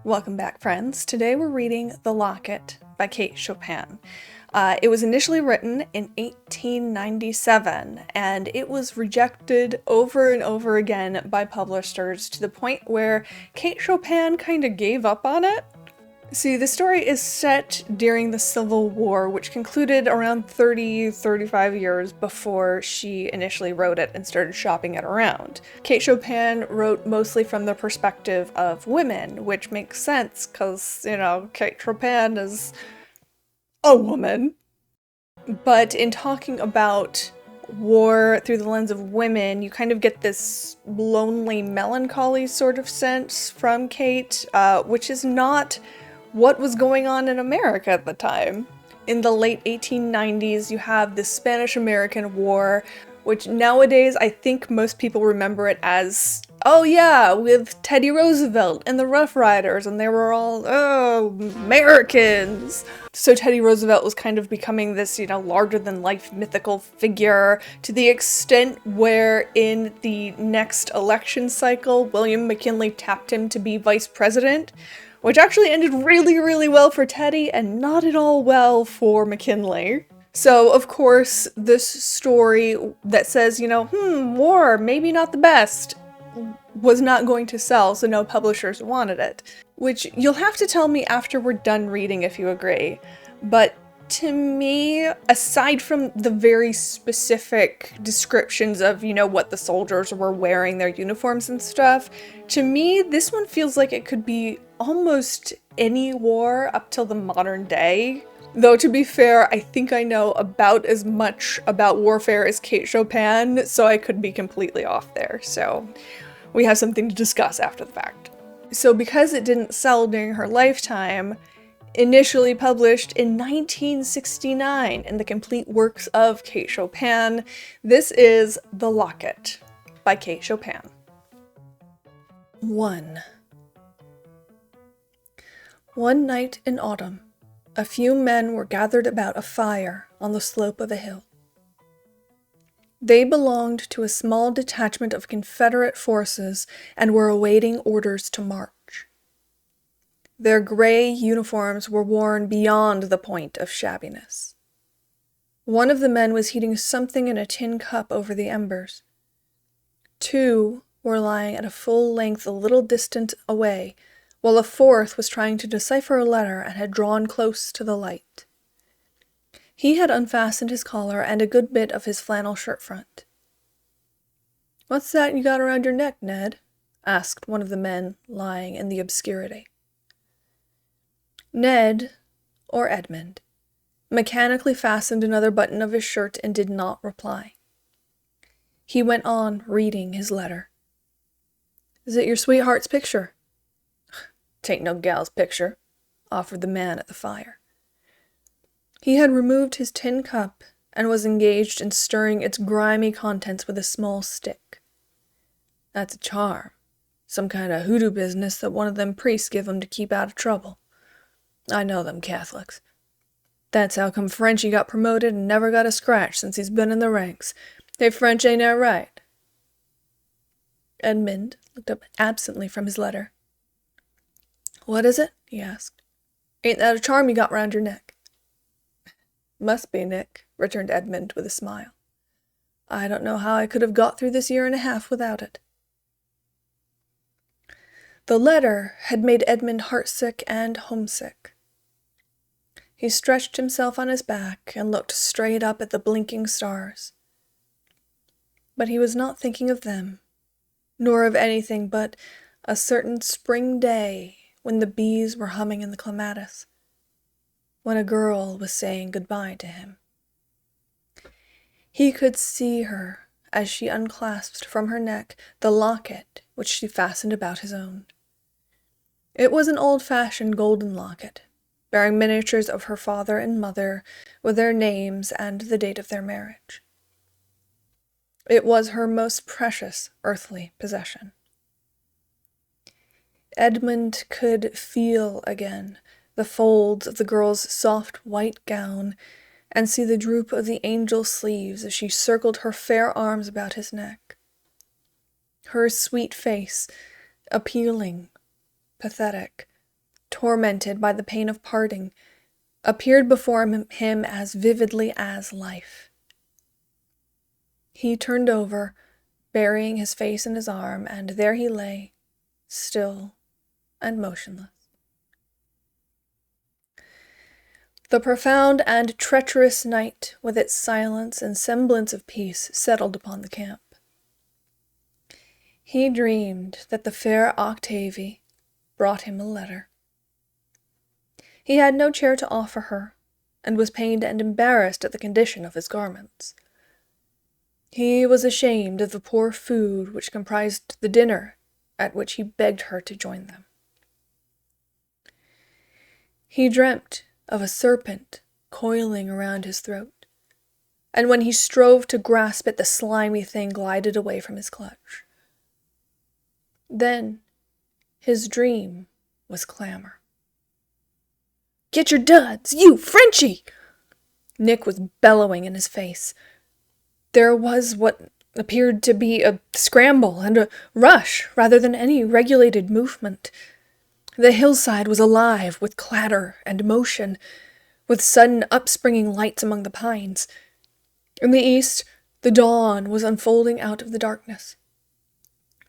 Welcome back, friends. Today we're reading The Locket by Kate Chopin. It was initially written in 1897, and it was rejected over and over again by publishers to the point where Kate Chopin kind of gave up on it. See, the story is set during the Civil War, which concluded around 35 years before she initially wrote it and started shopping it around. Kate Chopin wrote mostly from the perspective of women, which makes sense because, Kate Chopin is a woman. But in talking about war through the lens of women, you kind of get this lonely, melancholy sort of sense from Kate, which is not what was going on in America at the time. In the late 1890s, you have the Spanish-American War, which nowadays I think most people remember it as, oh yeah, with Teddy Roosevelt and the Rough Riders, and they were all, oh, Americans. So Teddy Roosevelt was kind of becoming this, larger-than-life mythical figure, to the extent where in the next election cycle, William McKinley tapped him to be vice president, which actually ended really, really well for Teddy and not at all well for McKinley. So, of course, this story that says, war, maybe not the best, was not going to sell, so no publishers wanted it. Which you'll have to tell me after we're done reading if you agree. But to me, aside from the very specific descriptions of, what the soldiers were wearing, their uniforms and stuff, to me, this one feels like it could be almost any war up till the modern day. Though, to be fair, I think I know about as much about warfare as Kate Chopin, so I could be completely off there. So, we have something to discuss after the fact. So, because it didn't sell during her lifetime, initially published in 1969 in the complete works of Kate Chopin, this is The Locket by Kate Chopin. 1. One night in autumn, a few men were gathered about a fire on the slope of a hill. They belonged to a small detachment of Confederate forces and were awaiting orders to march. Their gray uniforms were worn beyond the point of shabbiness. One of the men was heating something in a tin cup over the embers. Two were lying at a full length a little distant away, while a fourth was trying to decipher a letter and had drawn close to the light. He had unfastened his collar and a good bit of his flannel shirt front. "What's that you got around your neck, Ned?" asked one of the men lying in the obscurity. Ned, or Edmund, mechanically fastened another button of his shirt and did not reply. He went on reading his letter. "Is it your sweetheart's picture?" "'Tain't no gal's picture," offered the man at the fire. He had removed his tin cup and was engaged in stirring its grimy contents with a small stick. "That's a charm. Some kind of hoodoo business that one of them priests give 'em to keep out of trouble. I know them Catholics. That's how come Frenchy got promoted and never got a scratch since he's been in the ranks. Hey, French, ain't that right?" Edmund looked up absently from his letter. "What is it?" he asked. "Ain't that a charm you got round your neck?" "Must be, Nick," returned Edmund with a smile. "I don't know how I could have got through this year and a half without it." The letter had made Edmund heartsick and homesick. He stretched himself on his back and looked straight up at the blinking stars. But he was not thinking of them, nor of anything but a certain spring day when the bees were humming in the clematis, when a girl was saying goodbye to him. He could see her as she unclasped from her neck the locket which she fastened about his own. It was an old-fashioned golden locket, bearing miniatures of her father and mother with their names and the date of their marriage. It was her most precious earthly possession. Edmund could feel again the folds of the girl's soft white gown and see the droop of the angel sleeves as she circled her fair arms about his neck. Her sweet face, appealing, pathetic, tormented by the pain of parting, appeared before him as vividly as life. He turned over, burying his face in his arm, and there he lay, still and motionless. The profound and treacherous night, with its silence and semblance of peace, settled upon the camp. He dreamed that the fair Octavie brought him a letter. He had no chair to offer her, and was pained and embarrassed at the condition of his garments. He was ashamed of the poor food which comprised the dinner at which he begged her to join them. He dreamt of a serpent coiling around his throat, and when he strove to grasp it, the slimy thing glided away from his clutch. Then his dream was clamor. "Get your duds, you Frenchie!" Nick was bellowing in his face. There was what appeared to be a scramble and a rush rather than any regulated movement. The hillside was alive with clatter and motion, with sudden upspringing lights among the pines. In the east, the dawn was unfolding out of the darkness.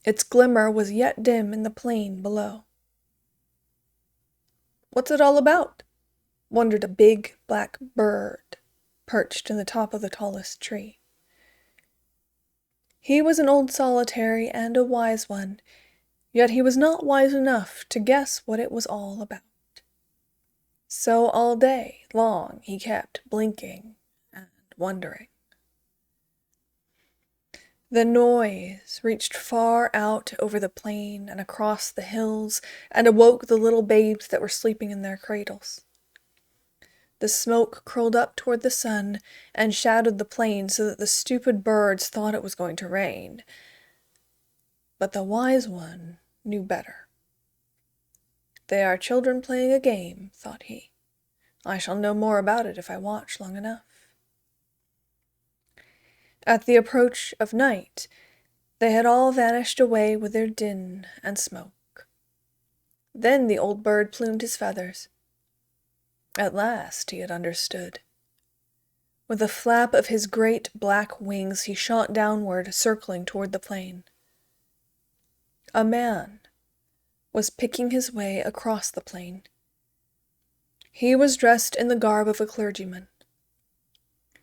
Its glimmer was yet dim in the plain below. "What's it all about?" wondered a big black bird perched in the top of the tallest tree. He was an old solitary and a wise one, yet he was not wise enough to guess what it was all about. So all day long he kept blinking and wondering. The noise reached far out over the plain and across the hills, and awoke the little babes that were sleeping in their cradles. The smoke curled up toward the sun and shadowed the plain so that the stupid birds thought it was going to rain. But the wise one knew better. "They are children playing a game," thought he. "I shall know more about it if I watch long enough." At the approach of night, they had all vanished away with their din and smoke. Then the old bird plumed his feathers. At last he had understood. With a flap of his great black wings, he shot downward, circling toward the plain. A man was picking his way across the plain. He was dressed in the garb of a clergyman.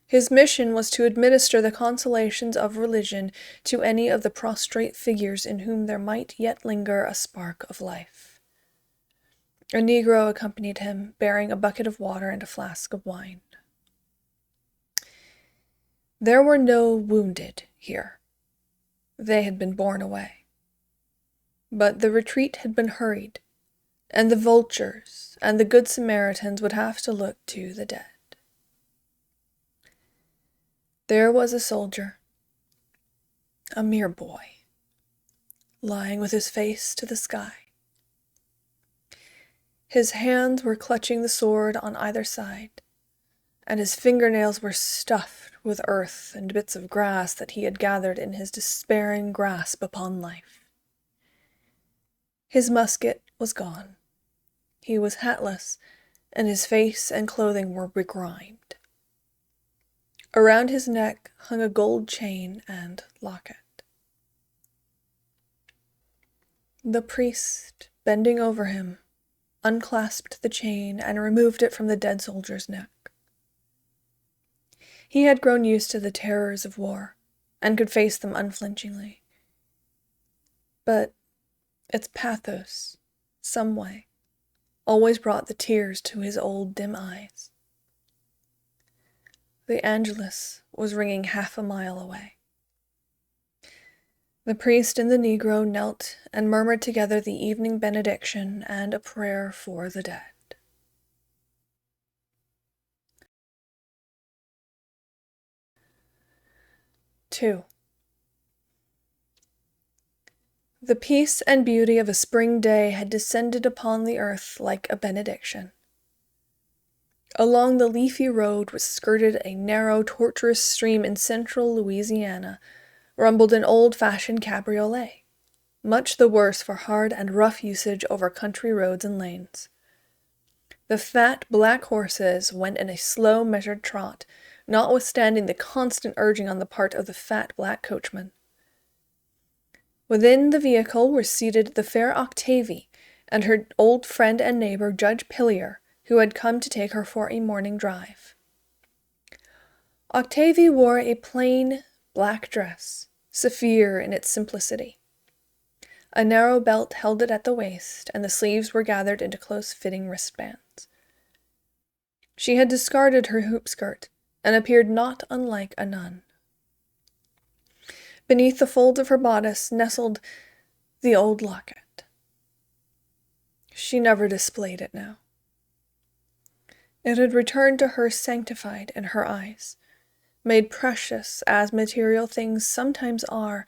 His mission was to administer the consolations of religion to any of the prostrate figures in whom there might yet linger a spark of life. A Negro accompanied him, bearing a bucket of water and a flask of wine. There were no wounded here. They had been borne away. But the retreat had been hurried, and the vultures and the Good Samaritans would have to look to the dead. There was a soldier, a mere boy, lying with his face to the sky. His hands were clutching the sword on either side, and his fingernails were stuffed with earth and bits of grass that he had gathered in his despairing grasp upon life. His musket was gone. He was hatless, and his face and clothing were begrimed. Around his neck hung a gold chain and locket. The priest, bending over him, unclasped the chain and removed it from the dead soldier's neck. He had grown used to the terrors of war, and could face them unflinchingly. But its pathos, some way, always brought the tears to his old dim eyes. The Angelus was ringing half a mile away. The priest and the Negro knelt and murmured together the evening benediction and a prayer for the dead. II. The peace and beauty of a spring day had descended upon the earth like a benediction. Along the leafy road which skirted a narrow, tortuous stream in central Louisiana rumbled an old-fashioned cabriolet, much the worse for hard and rough usage over country roads and lanes. The fat black horses went in a slow, measured trot, notwithstanding the constant urging on the part of the fat black coachman. Within the vehicle were seated the fair Octavie and her old friend and neighbor Judge Pillier, who had come to take her for a morning drive. Octavie wore a plain black dress, severe in its simplicity. A narrow belt held it at the waist, and the sleeves were gathered into close-fitting wristbands. She had discarded her hoop skirt, and appeared not unlike a nun. Beneath the folds of her bodice nestled the old locket. She never displayed it now. It had returned to her sanctified in her eyes, made precious as material things sometimes are,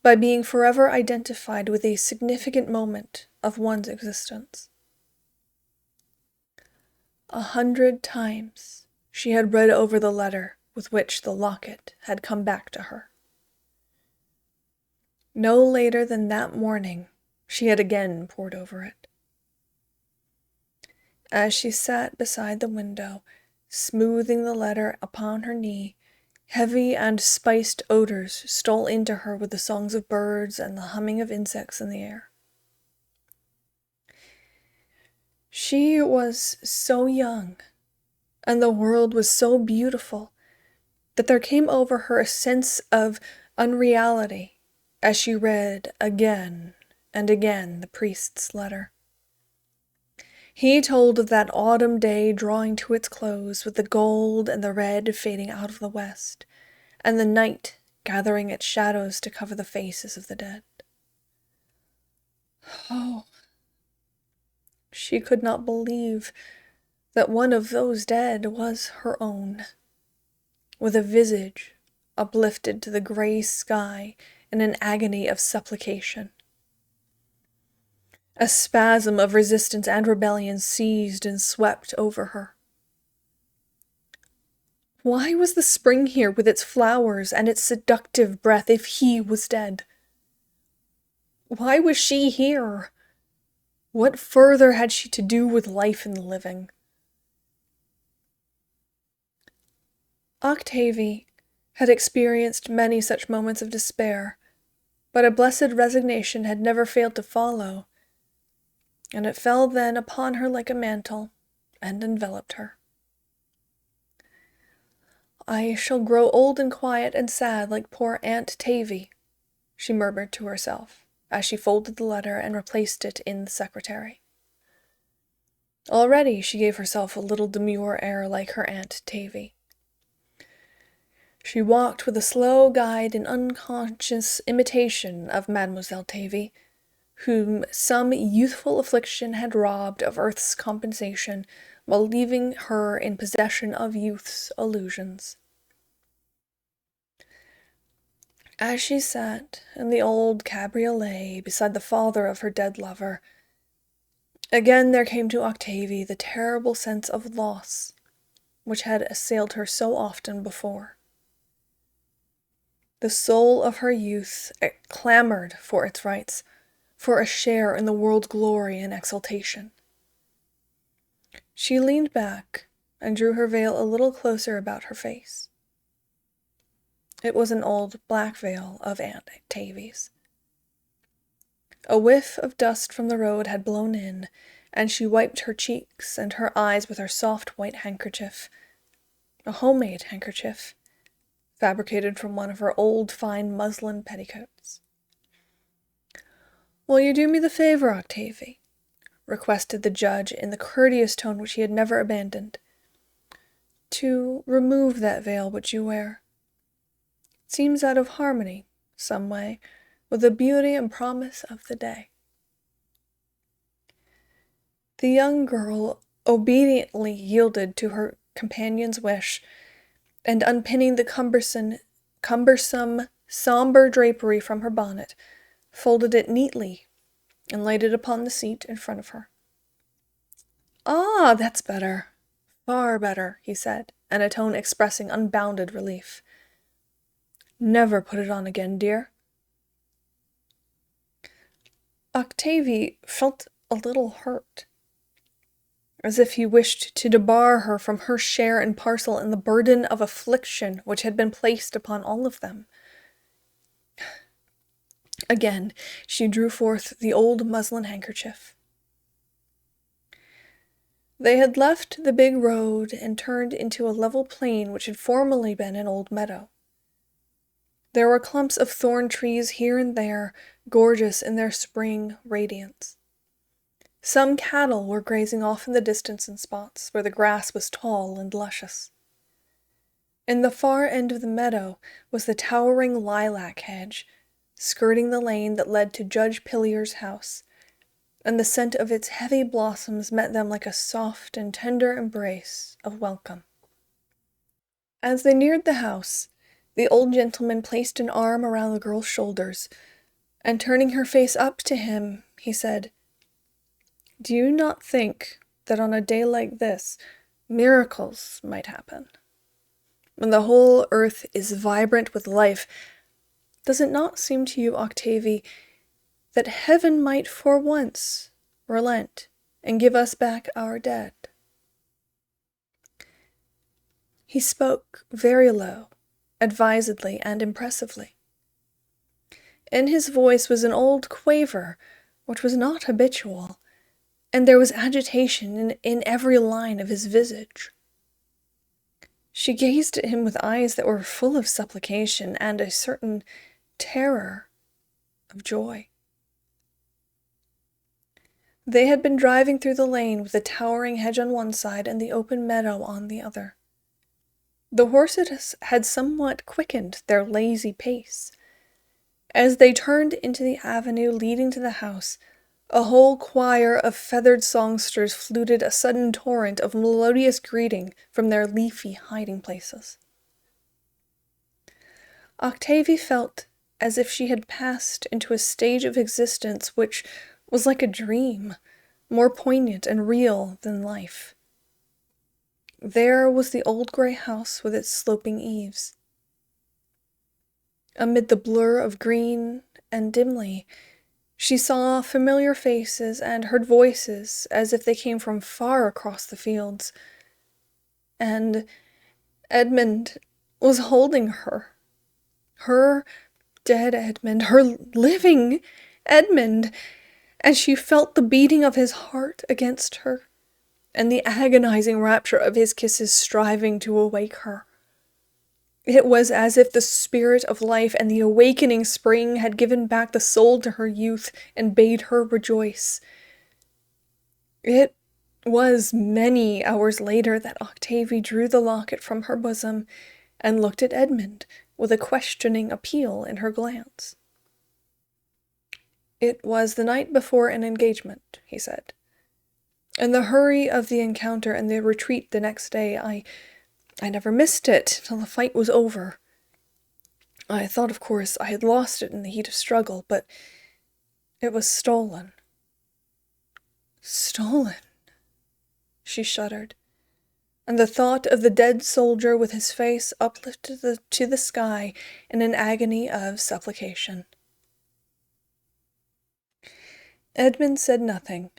by being forever identified with a significant moment of one's existence. 100 times she had read over the letter with which the locket had come back to her. No later than that morning, she had again pored over it. As she sat beside the window, smoothing the letter upon her knee, heavy and spiced odors stole into her with the songs of birds and the humming of insects in the air. She was so young, and the world was so beautiful, that there came over her a sense of unreality as she read again and again the priest's letter. He told of that autumn day drawing to its close, with the gold and the red fading out of the west, and the night gathering its shadows to cover the faces of the dead. Oh, she could not believe that one of those dead was her own, with a visage uplifted to the gray sky in an agony of supplication. A spasm of resistance and rebellion seized and swept over her. Why was the spring here with its flowers and its seductive breath if he was dead? Why was she here? What further had she to do with life and living? Octavie had experienced many such moments of despair, but a blessed resignation had never failed to follow, and it fell then upon her like a mantle, and enveloped her. "I shall grow old and quiet and sad like poor Aunt Tavie," she murmured to herself, as she folded the letter and replaced it in the secretary. Already she gave herself a little demure air like her Aunt Tavie. She walked with a slow guide in unconscious imitation of Mademoiselle Tavie, whom some youthful affliction had robbed of earth's compensation, while leaving her in possession of youth's illusions. As she sat in the old cabriolet beside the father of her dead lover, again there came to Octavie the terrible sense of loss which had assailed her so often before. The soul of her youth clamored for its rights, for a share in the world's glory and exultation. She leaned back and drew her veil a little closer about her face. It was an old black veil of Aunt Tavie's. A whiff of dust from the road had blown in, and she wiped her cheeks and her eyes with her soft white handkerchief, a homemade handkerchief, fabricated from one of her old fine muslin petticoats. "Will you do me the favor, Octavie?" requested the judge in the courteous tone which he had never abandoned, "to remove that veil which you wear. It seems out of harmony, some way, with the beauty and promise of the day." The young girl obediently yielded to her companion's wish, and unpinning the cumbersome, somber drapery from her bonnet, folded it neatly, and laid it upon the seat in front of her. "Ah, that's better, far better," he said, in a tone expressing unbounded relief. "Never put it on again, dear." Octavie felt a little hurt. as if he wished to debar her from her share and parcel in the burden of affliction which had been placed upon all of them. Again, she drew forth the old muslin handkerchief. They had left the big road and turned into a level plain which had formerly been an old meadow. There were clumps of thorn trees here and there, gorgeous in their spring radiance. Some cattle were grazing off in the distance in spots where the grass was tall and luscious. In the far end of the meadow was the towering lilac hedge, skirting the lane that led to Judge Pillier's house, and the scent of its heavy blossoms met them like a soft and tender embrace of welcome. As they neared the house, the old gentleman placed an arm around the girl's shoulders, and turning her face up to him, he said, "Do you not think that on a day like this, miracles might happen? When the whole earth is vibrant with life, does it not seem to you, Octavie, that heaven might for once relent and give us back our dead?" He spoke very low, advisedly and impressively. In his voice was an old quaver, which was not habitual, and there was agitation in every line of his visage. She gazed at him with eyes that were full of supplication and a certain terror of joy. They had been driving through the lane with the towering hedge on one side and the open meadow on the other. The horses had somewhat quickened their lazy pace. As they turned into the avenue leading to the house, a whole choir of feathered songsters fluted a sudden torrent of melodious greeting from their leafy hiding places. Octavie felt as if she had passed into a stage of existence which was like a dream, more poignant and real than life. There was the old gray house with its sloping eaves. Amid the blur of green and dimly, she saw familiar faces and heard voices as if they came from far across the fields. And Edmund was holding her. Her dead Edmund, her living Edmund, and she felt the beating of his heart against her, and the agonizing rapture of his kisses striving to awake her. It was as if the spirit of life and the awakening spring had given back the soul to her youth and bade her rejoice. It was many hours later that Octavie drew the locket from her bosom and looked at Edmund with a questioning appeal in her glance. "It was the night before an engagement," he said. "In the hurry of the encounter and the retreat the next day, I never missed it till the fight was over. I thought, of course, I had lost it in the heat of struggle, but it was stolen." "Stolen?" She shuddered, and the thought of the dead soldier with his face uplifted to the sky in an agony of supplication. Edmund said nothing,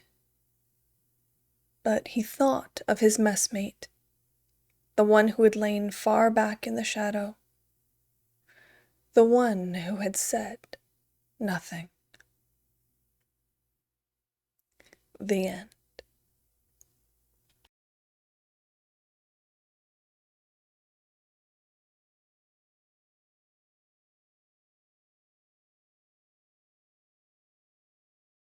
but he thought of his messmate, the one who had lain far back in the shadow, the one who had said nothing. The end.